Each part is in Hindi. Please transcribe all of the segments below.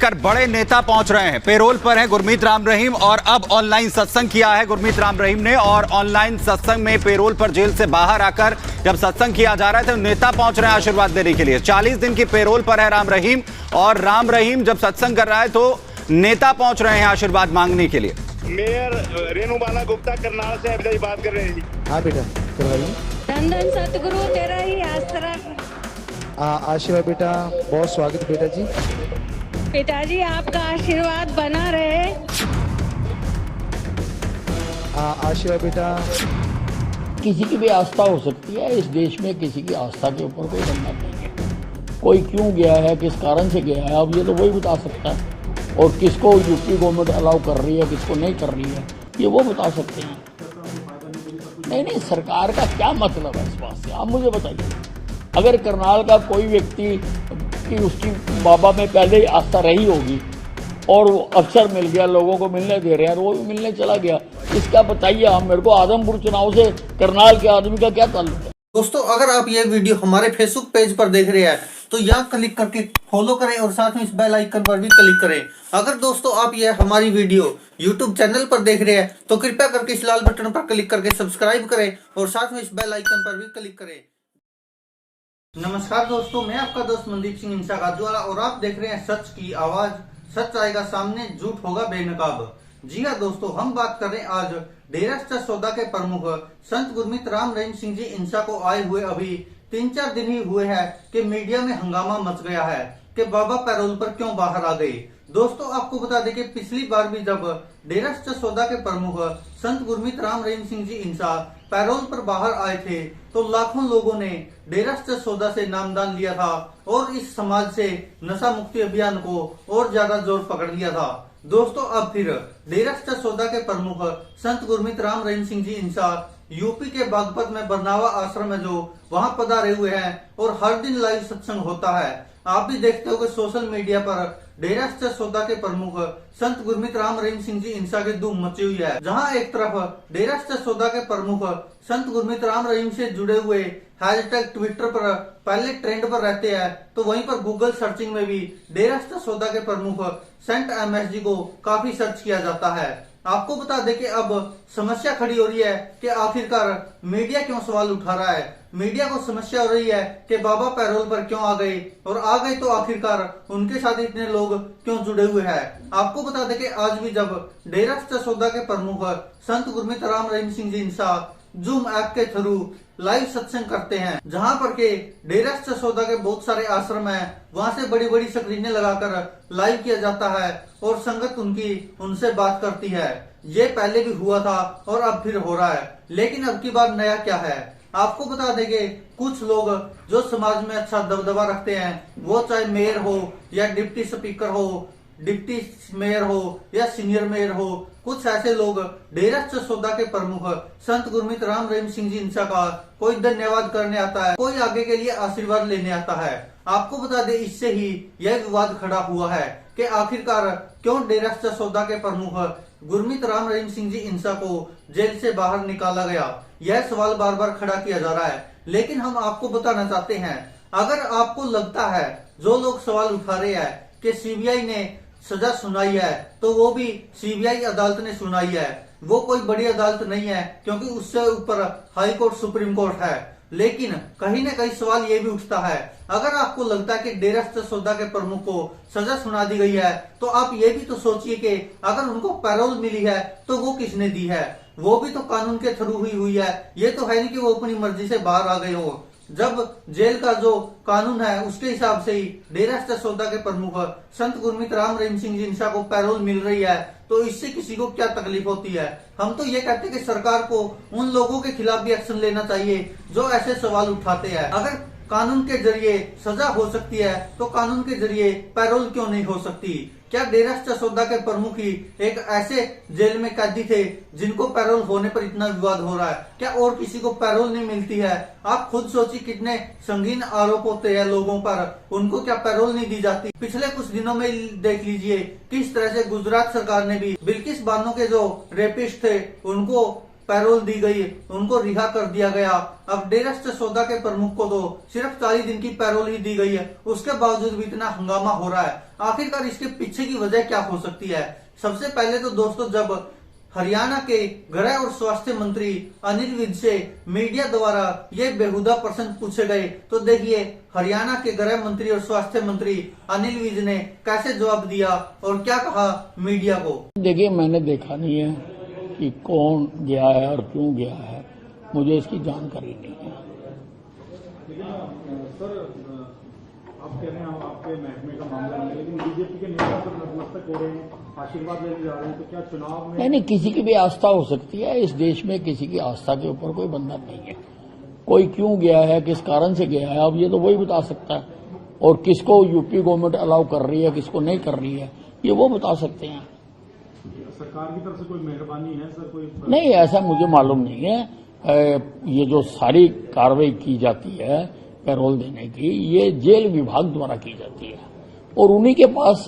लेकर बड़े नेता पहुंच रहे हैं। पेरोल पर है गुरमीत राम रहीम और अब ऑनलाइन सत्संग किया है गुरमीत राम रहीम ने। और ऑनलाइन सत्संग में पेरोल पर जेल से बाहर आकर जब सत्संग किया जा रहा है तो नेता पहुंच रहे हैं आशीर्वाद देने के लिए। 40 दिन की पेरोल पर है राम रहीम और राम रहीम जब सत्संग कर रहा है तो नेता पहुंच रहे हैं आशीर्वाद मांगने के लिए। मेयर रेणुबाला गुप्ता करनाल से अभी बात कर रहे हैं। हाँ बेटा करवाइए। धन धन सतगुरु तेरा ही आसरा। आशीर्वाद बेटा, बहुत स्वागत बेटा जी। पिताजी आपका आशीर्वाद बना रहे। आशीर्वाद बेटा। किसी की भी आस्था हो सकती है इस देश में, किसी की आस्था के ऊपर कोई बंधन नहीं है। कोई क्यों गया है, किस कारण से गया है, अब ये तो वही बता सकता है। और किसको यूपी गवर्नमेंट अलाउ कर रही है, किसको नहीं कर रही है, ये वो बता सकते हैं। नहीं, सरकार का क्या मतलब है इस बात से, आप मुझे बताइए। अगर करनाल का कोई व्यक्ति की उसकी बाबा में पहले ही आस्था रही होगी और वो अफसर मिल गया, लोगों को मिलने दे रहे हैं, वो भी मिलने चला गया, इसका बताइए आप मेरे को। आदमपुर चुनाव से करनाल के आदमी का क्या ताल्लुक है? दोस्तों, अगर आप ये वीडियो हमारे फेसबुक पेज पर देख रहे हैं तो यहाँ क्लिक करके फॉलो करें और साथ में इस बेल आइकन पर भी क्लिक करें। अगर दोस्तों आप ये हमारी वीडियो यूट्यूब चैनल पर देख रहे हैं तो कृपया करके इस लाल बटन पर क्लिक करके सब्सक्राइब करें और साथ में इस बेल आइकन पर भी क्लिक करें। नमस्कार दोस्तों, मैं आपका दोस्त मनदीप सिंह इंसा गाजवाला और आप देख रहे हैं सच की आवाज। सच आएगा सामने, झूठ होगा बेनकाब। जी हाँ दोस्तों, हम बात कर रहे हैं आज डेरा सच्चा सौदा के प्रमुख संत गुरमीत राम रहीम सिंह जी इंसा को आए हुए अभी 3-4 दिन ही हुए हैं कि मीडिया में हंगामा मच गया है कि बाबा पैरोल पर क्यों बाहर आ गए। दोस्तों आपको बता दें कि पिछली बार भी जब डेरा सच्चा सौदा के प्रमुख संत गुरमीत राम रहीम सिंह जी इंसा पैरोल पर बाहर आए थे तो लाखों लोगों ने डेरा सच्चा सौदा से नामदान लिया था और इस समाज से नशा मुक्ति अभियान को और ज्यादा जोर पकड़ लिया था। दोस्तों अब फिर डेरा सच्चा सौदा के प्रमुख संत गुरमीत राम रहीम सिंह जी इंसा यूपी के बागपत में बरनावा आश्रम है जो वहां पधारे हुए हैं और हर दिन लाइव सत्संग होता है। आप भी देखते हो कि सोशल मीडिया पर डेरा सच्चा सौदा के प्रमुख संत गुरमीत राम रहीम सिंह जी इंसा की धूम मची हुई है। जहां एक तरफ डेरा सच्चा सौदा के प्रमुख संत गुरमीत राम रहीम से जुड़े हुए हैशटैग ट्विटर पर पहले ट्रेंड पर रहते हैं तो वहीं पर गूगल सर्चिंग में भी डेरा सच्चा सौदा के प्रमुख संत MSG को काफी सर्च किया जाता है। आपको बता दें कि अब समस्या खड़ी हो रही है कि आखिरकार मीडिया क्यों सवाल उठा रहा है। मीडिया को समस्या हो रही है कि बाबा पैरोल पर क्यों आ गए और आ गए तो आखिरकार उनके साथ इतने लोग क्यों जुड़े हुए हैं। आपको बता दें कि आज भी जब डेरा सच्चा सौदा के प्रमुख संत गुरमीत राम रहीम सिंह जी इंसा जूम ऐप के थ्रू लाइव सत्संग करते हैं, जहां पर के डेरा सच्चा सौदा के बहुत सारे आश्रम हैं, वहां से बड़ी बड़ी स्क्रीनें लगाकर लाइव किया जाता है और संगत उनसे बात करती है। ये पहले भी हुआ था और अब फिर हो रहा है, लेकिन अब की बार नया क्या है आपको बता देंगे। कुछ लोग जो समाज में अच्छा दबदबा रखते हैं, वो चाहे मेयर हो या डिप्टी स्पीकर हो, डिप्टी मेयर हो या सीनियर मेयर हो, कुछ ऐसे लोग डेरा सच्चा सौदा के प्रमुख संत गुरमीत राम रहीम सिंह जी इंसा का कोई धन्यवाद करने आता है, कोई आगे के लिए आशीर्वाद लेने आता है। आपको बता दें इससे ही यह विवाद खड़ा हुआ है कि आखिरकार क्यों डेरा सच्चा सौदा के प्रमुख गुरमीत राम रहीम सिंह जी इंसा को जेल से बाहर निकाला गया। यह सवाल बार बार खड़ा किया जा रहा है, लेकिन हम आपको बताना चाहते हैं, अगर आपको लगता है जो लोग सवाल उठा रहे हैं कि सीबीआई ने सजा सुनाई है तो वो भी सीबीआई अदालत ने सुनाई है, वो कोई बड़ी अदालत नहीं है क्योंकि उससे ऊपर हाई कोर्ट सुप्रीम कोर्ट है। लेकिन कहीं न कहीं सवाल ये भी उठता है, अगर आपको लगता है कि डेरा सच्चा सौदा के प्रमुख को सजा सुना दी गई है तो आप ये भी तो सोचिए कि अगर उनको पैरोल मिली है तो वो किसने दी है, वो भी तो कानून के थ्रू हुई है। ये तो है नहीं कि वो अपनी मर्जी से बाहर आ गए हो। जब जेल का जो कानून है उसके हिसाब से ही डेरा सच्चा सौदा के प्रमुख संत गुरमीत राम रहीम सिंह जी इंसा को पैरोल मिल रही है तो इससे किसी को क्या तकलीफ होती है। हम तो ये कहते हैं कि सरकार को उन लोगों के खिलाफ भी एक्शन लेना चाहिए जो ऐसे सवाल उठाते हैं। अगर कानून के जरिए सजा हो सकती है तो कानून के जरिए पैरोल क्यों नहीं हो सकती। क्या डेरा सच्चा सौदा के प्रमुख ही एक ऐसे जेल में कैदी थे जिनको पैरोल होने पर इतना विवाद हो रहा है? क्या और किसी को पैरोल नहीं मिलती है? आप खुद सोचिए कितने संगीन आरोप होते हैं लोगों पर, उनको क्या पैरोल नहीं दी जाती। पिछले कुछ दिनों में देख लीजिए किस तरह से गुजरात सरकार ने भी बिल्किस बानो के जो रेपिस्ट थे उनको पैरोल दी गई, उनको रिहा कर दिया गया। अब डेरास्ट सौदा के प्रमुख को तो सिर्फ 40 दिन की पैरोल ही दी गई है, उसके बावजूद भी इतना हंगामा हो रहा है। आखिरकार इसके पीछे की वजह क्या हो सकती है? सबसे पहले तो दोस्तों, जब हरियाणा के गृह और स्वास्थ्य मंत्री अनिल विज से मीडिया द्वारा ये बेहुदा प्रश्न पूछे गए, तो देखिए हरियाणा के गृह मंत्री और स्वास्थ्य मंत्री अनिल विज ने कैसे जवाब दिया और क्या कहा मीडिया को। देखिए, मैंने देखा नहीं है कि कौन गया है और क्यों गया है, मुझे इसकी जानकारी नहीं है। सर, आप कह रहे हैं आपके महकमे का मामला नहीं है, लेकिन बीजेपी के नेता पर नतमस्तक हो रहे हैं, आशीर्वाद लेने जा रहे हैं, तो क्या चुनाव में नहीं, किसी की भी आस्था हो सकती है। इस देश में किसी की आस्था के ऊपर कोई बंधन नहीं है। कोई क्यों गया है, किस कारण से गया है, अब ये तो वही बता सकता है। और किसको यूपी गवर्नमेंट अलाउ कर रही है, किसको नहीं कर रही है, ये वो बता सकते हैं। सरकार की तरफ से कोई मेहरबानी है सर? कोई नहीं, ऐसा मुझे मालूम नहीं है। ये जो सारी कार्रवाई की जाती है पैरोल देने की, ये जेल विभाग द्वारा की जाती है और उन्हीं के पास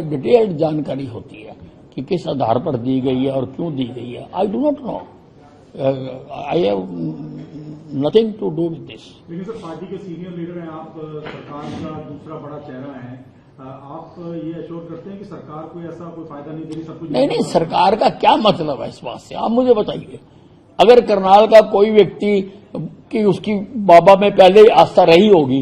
डिटेल्ड जानकारी होती है कि किस आधार पर दी गई है और क्यों दी गई है। I do not know, I have nothing to do with this. लेकिन सर, पार्टी के सीनियर लीडर हैं आप, सरकार का दूसरा बड़ा चेहरा है, आप ये एश्योर करते हैं कि सरकार को ऐसा कोई फायदा नहीं दे रही, सब कुछ नहीं, सरकार का क्या मतलब है इस बात से, आप मुझे बताइए। अगर करनाल का कोई व्यक्ति कि उसकी बाबा में पहले ही आस्था रही होगी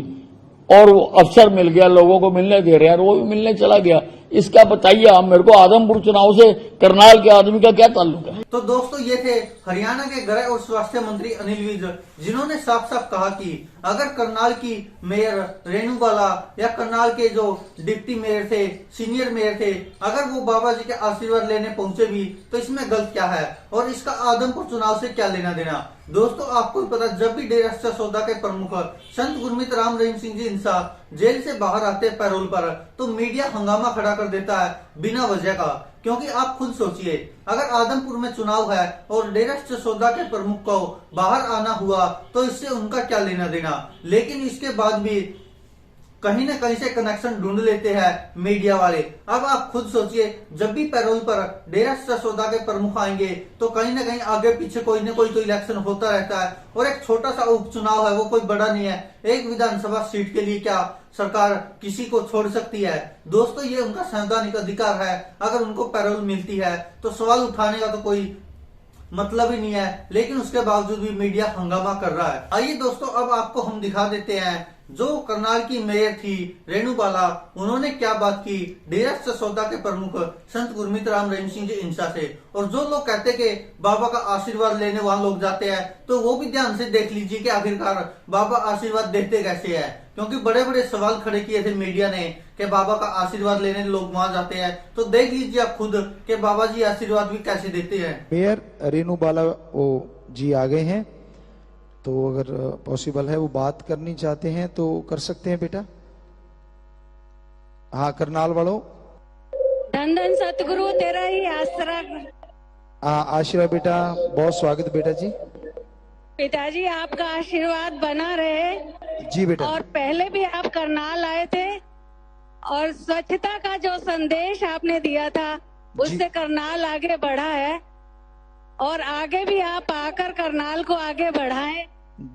और वो अफसर मिल गया, लोगों को मिलने दे रहे हैं और वो भी मिलने चला गया, इसका बताइए आप मेरे को। आदमपुर चुनाव से करनाल के आदमी का क्या ताल्लुक है? तो दोस्तों, ये थे हरियाणा के गृह और स्वास्थ्य मंत्री अनिल विज, जिन्होंने साफ साफ कहा कि अगर करनाल की मेयर रेणु बाला या करनाल के जो डिप्टी मेयर थे, सीनियर मेयर थे, अगर वो बाबा जी के आशीर्वाद लेने पहुंचे भी, तो इसमें गलत क्या है और इसका आदमपुर चुनाव से क्या लेना देना। दोस्तों, आपको पता, जब भी डेरास्ट सौदा के प्रमुख संत गुरमीत राम रहीम सिंह जी इंसा जेल से बाहर आते हैं पैरोल पर, तो मीडिया हंगामा खड़ा कर देता है बिना वजह का। क्योंकि आप खुद सोचिए, अगर आदमपुर में चुनाव है और डेरास्ट सौदा के प्रमुख को बाहर आना हुआ, तो इससे उनका क्या लेना देना। लेकिन इसके बाद भी कहीं न कहीं से कनेक्शन ढूंढ लेते हैं मीडिया वाले। अब आप खुद सोचिए, जब भी पैरोल पर डेरास्ट सौदा के प्रमुख आएंगे, तो कहीं न कहीं आगे पीछे कोई न कोई तो इलेक्शन होता रहता है और एक छोटा सा उपचुनाव है, वो कोई बड़ा नहीं है। एक विधानसभा सीट के लिए क्या सरकार किसी को छोड़ सकती है? दोस्तों, ये उनका संवैधानिक अधिकार है। अगर उनको पैरोल मिलती है तो सवाल उठाने का तो कोई मतलब ही नहीं है, लेकिन उसके बावजूद भी मीडिया हंगामा कर रहा है। आइए दोस्तों, अब आपको हम दिखा देते हैं जो करनाल की मेयर थी रेणु बाला, उन्होंने क्या बात की डेरास्ट सौदा के प्रमुख संत गुरमीत राम रहीम सिंह जी इंसा से। और जो लोग कहते कि बाबा का आशीर्वाद लेने वहां लोग जाते हैं, तो वो भी ध्यान से देख लीजिए कि आखिरकार बाबा आशीर्वाद देते कैसे है। क्योंकि बड़े बड़े सवाल खड़े किए थे मीडिया ने कि बाबा का आशीर्वाद लेने लोग वहां जाते हैं, तो देख लीजिए आप खुद कि बाबा जी आशीर्वाद भी कैसे देते हैं। मेयर रेणु बाला वो जी आ गए हैं, तो अगर पॉसिबल है वो बात करनी चाहते हैं तो कर सकते हैं बेटा। हाँ, करनाल वालों, धन धन सतगुरु तेरा ही आसरा। आशीर्वाद बेटा, बहुत स्वागत बेटा जी। पिताजी, आपका आशीर्वाद बना रहे। जी बेटा। और पहले भी आप करनाल आए थे और स्वच्छता का जो संदेश आपने दिया था, उससे करनाल आगे बढ़ा है और आगे भी आप आकर करनाल को आगे बढ़ाएं।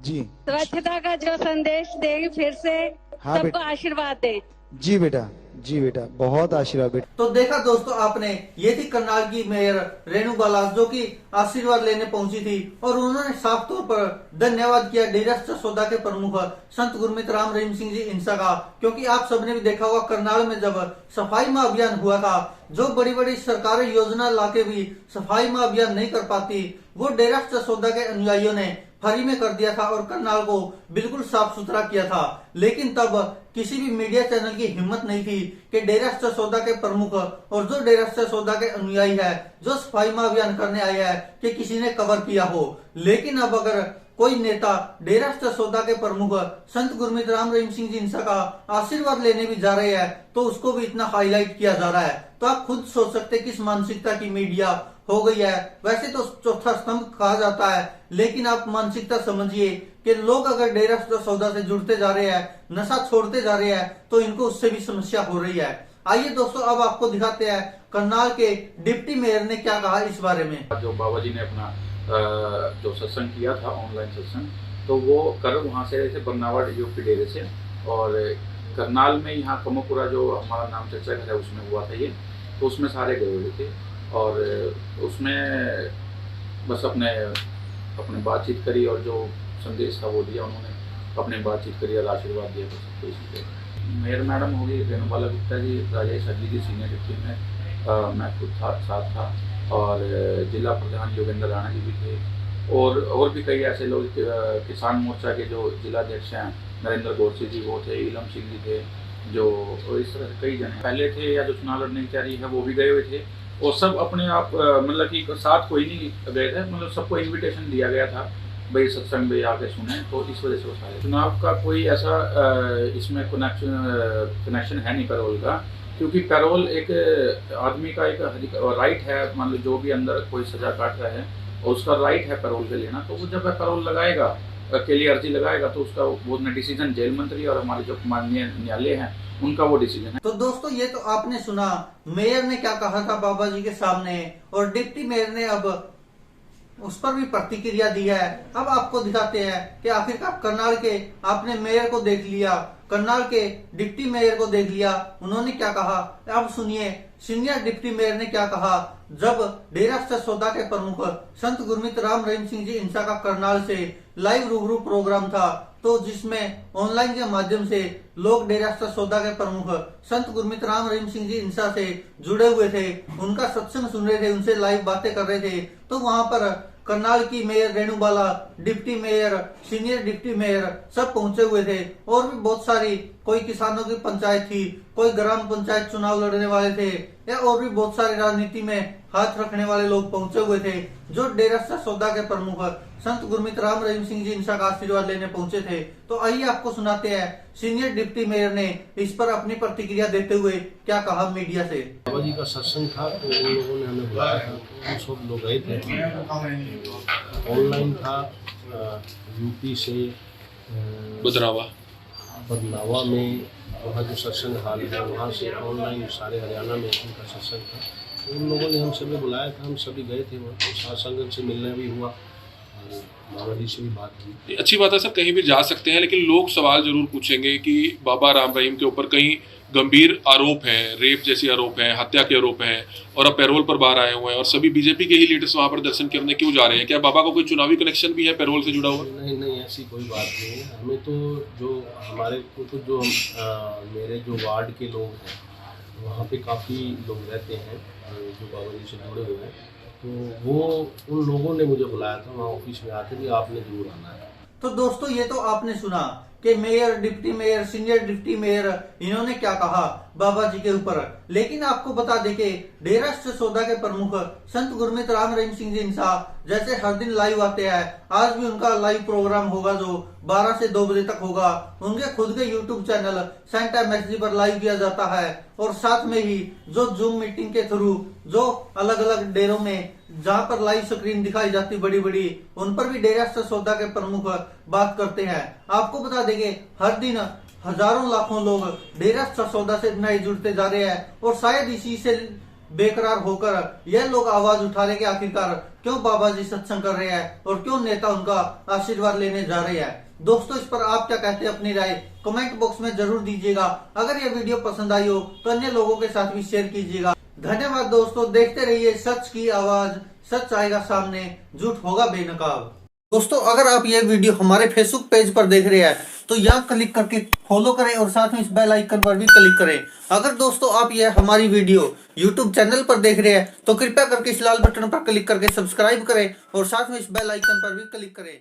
जी, स्वच्छता का जो संदेश देंगे, फिर से हाँ सबको आशीर्वाद दें। जी बेटा, जी बेटा, बहुत आशीर्वाद बेटा। तो देखा दोस्तों आपने, ये थी करनाल की मेयर रेणु बाला जो कि आशीर्वाद लेने पहुंची थी और उन्होंने साफ तौर पर धन्यवाद किया डेरास्ट सौदा के प्रमुख संत गुरमीत राम रहीम सिंह जी इंसा का। क्योंकि आप सबने भी देखा होगा, करनाल में जब सफाई माह अभियान हुआ था, जो बड़ी बड़ी सरकारें योजना लाके भी सफाई माह अभियान नहीं कर पाती, वो डेरास्ट सौदा के अनुयायियों ने फ्री में कर दिया था और करनाल को बिल्कुल साफ सुथरा किया था। लेकिन तब किसी भी मीडिया चैनल की हिम्मत नहीं थी कि डेरास्ट सौदा के प्रमुख और जो डेरास्ट सौदा के अनुयायी है, जो सफाई माह अभियान करने आए हैं, कि किसी ने कवर किया हो। लेकिन अब अगर कोई नेता डेरास्ट सौदा के प्रमुख संत गुरमीत राम रहीम सिंह जी इंसा का आशीर्वाद लेने भी जा रहे हैं, तो उसको भी इतना हाईलाइट किया जा रहा है। तो आप खुद सोच सकते किस मानसिकता की मीडिया हो गई है। वैसे तो चौथा स्तंभ कहा जाता है, लेकिन आप मानसिकता समझिए कि लोग अगर डेरास्ट सौदा से जुड़ते जा रहे हैं, नशा छोड़ते जा रहे हैं, तो इनको उससे भी समस्या हो रही है। आइए दोस्तों, अब आपको दिखाते हैं करनाल के डिप्टी मेयर ने क्या कहा इस बारे में। जो बाबा जी ने अपना जो सत्संग किया था ऑनलाइन सत्संग, तो वो कर वहाँ से थे बरनावड़ यूपी डेरे से, और करनाल में यहाँ कमोपुरा जो हमारा नाम चर्चा घर है उसमें हुआ था ये, तो उसमें सारे गए हुए थे और उसमें बस अपने बातचीत करी और जो संदेश था वो दिया उन्होंने, अपने बातचीत करी और आशीर्वाद दिया बस सबको इसी पे। मेयर मैडम होगी रेणुबाला गुप्ता जी, राजेश हड्डी जी सीनियर डिप्टी में, मैं खुद साथ था और जिला प्रधान योगेंद्र राणा जी भी थे और भी कई ऐसे लोग, किसान मोर्चा के जो जिलाध्यक्ष हैं नरेंद्र गोरसी जी वो थे, इलम सिंह जी थे, जो इस तरह से कई जने पहले थे या जो चुनाव लड़ने की तैयारी है वो भी गए हुए थे और सब अपने आप मतलब कि साथ कोई नहीं गए थे, मतलब सबको इन्विटेशन दिया गया था भाई सत्संग में आके सुने, तो इस वजह से वो सारे। चुनाव का कोई ऐसा इसमें कनेक्शन है नहीं पैरोल का, क्योंकि पैरोल एक आदमी का एक राइट है, मान लो जो भी अंदर कोई सजा काट रहा है और उसका राइट है पैरोल पे लेना, तो वो जब पैरोल लगाएगा के लिए अर्जी लगाएगा तो उसका वो डिसीजन जेल मंत्री और हमारे जो माननीय न्यायालय हैं उनका वो डिसीजन है। तो दोस्तों ये तो आपने सुना मेयर ने क्या कहा था बाबा जी के सामने, और डिप्टी मेयर ने अब उस पर भी प्रतिक्रिया दी है। अब आपको दिखाते हैं कि आखिरकार करनाल के आपने मेयर को देख लिया, करनाल के डिप्टी मेयर को देख लिया, उन्होंने क्या कहा। अब सुनिए सीनियर डिप्टी मेयर ने क्या कहा जब डेरा सच सौदा के प्रमुख संत गुरमीत राम रहीम सिंह जी इंसा का करनाल से लाइव रूबरू प्रोग्राम था, तो जिसमें ऑनलाइन के माध्यम से लोग डेरा सच सौदा के प्रमुख संत गुरमीत राम रहीम सिंह जी इंसा से जुड़े हुए थे, उनका सत्संग सुन रहे थे, उनसे लाइव बातें कर रहे थे। तो वहां पर करनाल की mayor Renubala, deputy mayor, senior deputy mayor सब पहुंचे हुए थे और भी बहुत सारी, कोई किसानों की पंचायत थी, कोई ग्राम पंचायत चुनाव लड़ने वाले थे या और भी बहुत सारे राजनीति में हाथ रखने वाले लोग पहुंचे हुए थे, जो डेरा सच सौदा के प्रमुख संत गुरमीत राम रहीम सिंह जी इंसा का आशीर्वाद लेने पहुंचे थे। तो आइए आपको सुनाते हैं सीनियर डिप्टी मेयर ने इस पर अपनी प्रतिक्रिया देते हुए क्या कहा मीडिया से। बाबा जी का सत्संग था तो उन लोगों ने हमें बुलाया था, तो हम सब लोग गए थे। ऑनलाइन था यूपी से बदनावा में, वहाँ जो सत्संग हाल है वहाँ से ऑनलाइन सारे हरियाणा में उनका सत्संग था। तो उन लोगों ने हम सभी बुलाया था, हम सभी गए थे वहाँ, तो साथ संगत से मिलना भी हुआ, बाबा जी से भी बात की। अच्छी बात है सर, कहीं भी जा सकते हैं, लेकिन लोग सवाल जरूर पूछेंगे कि बाबा राम रहीम के ऊपर कहीं गंभीर आरोप हैं, रेप जैसे आरोप हैं, हत्या के आरोप हैं और अब पैरोल पर बाहर आए हुए हैं और सभी बीजेपी के ही लीडर्स वहां पर दर्शन करने क्यों जा रहे हैं? क्या बाबा का कोई चुनावी कनेक्शन भी है पैरोल से जुड़ा हुआ? नहीं, ऐसी कोई बात नहीं है। हमें तो जो हमारे को तो जो मेरे जो वार्ड के लोग हैं वहाँ पे काफ़ी लोग रहते हैं जो बाबा जी से जुड़े हुए हैं, तो वो उन लोगों ने मुझे बुलाया था वहाँ ऑफिस में आके कि आपने जरूर आना है। तो दोस्तों ये तो आपने सुना कि mayor, deputy mayor, senior deputy mayor इन्होंने क्या कहा बाबा जी के ऊपर। लेकिन आपको बता दें कि डेरा सच सौदा के प्रमुख संत गुरमीत राम रहीम सिंह जी इंसा जैसे हर दिन लाइव आते हैं, आज भी उनका लाइव प्रोग्राम होगा जो 12 से 2 बजे तक होगा। उनके खुद के यूट्यूब चैनल सेंट MSG पर लाइव किया जाता है और साथ में ही जो जूम मीटिंग के थ्रू जो अलग अलग डेरों में जहाँ पर लाइव स्क्रीन दिखाई जाती बड़ी बड़ी, उन पर भी डेरा सच सौदा के प्रमुख बात करते हैं। आपको बता देंगे हर दिन हजारों लाखों लोग डेरा सच सौदा से नए जुड़ते जा रहे हैं और शायद इसी से बेकरार होकर यह लोग आवाज उठा रहे कि आखिरकार क्यों बाबा जी सत्संग कर रहे हैं और क्यों नेता उनका आशीर्वाद लेने जा रहे हैं। दोस्तों इस पर आप क्या कहते हैं, अपनी राय कमेंट बॉक्स में जरूर दीजिएगा। अगर यह वीडियो पसंद आई हो तो अन्य लोगों के साथ भी शेयर कीजिएगा। धन्यवाद दोस्तों, देखते रहिए सच की आवाज, सच आएगा सामने, झूठ होगा बेनकाब। दोस्तों अगर आप ये वीडियो हमारे फेसबुक पेज पर देख रहे हैं तो यहाँ क्लिक करके फॉलो करें और साथ में इस बेल आइकन पर भी क्लिक करें। अगर दोस्तों आप ये हमारी वीडियो यूट्यूब चैनल पर देख रहे हैं तो कृपया करके इस लाल बटन पर क्लिक करके सब्सक्राइब करें और साथ में इस बेल आइकन पर भी क्लिक करें।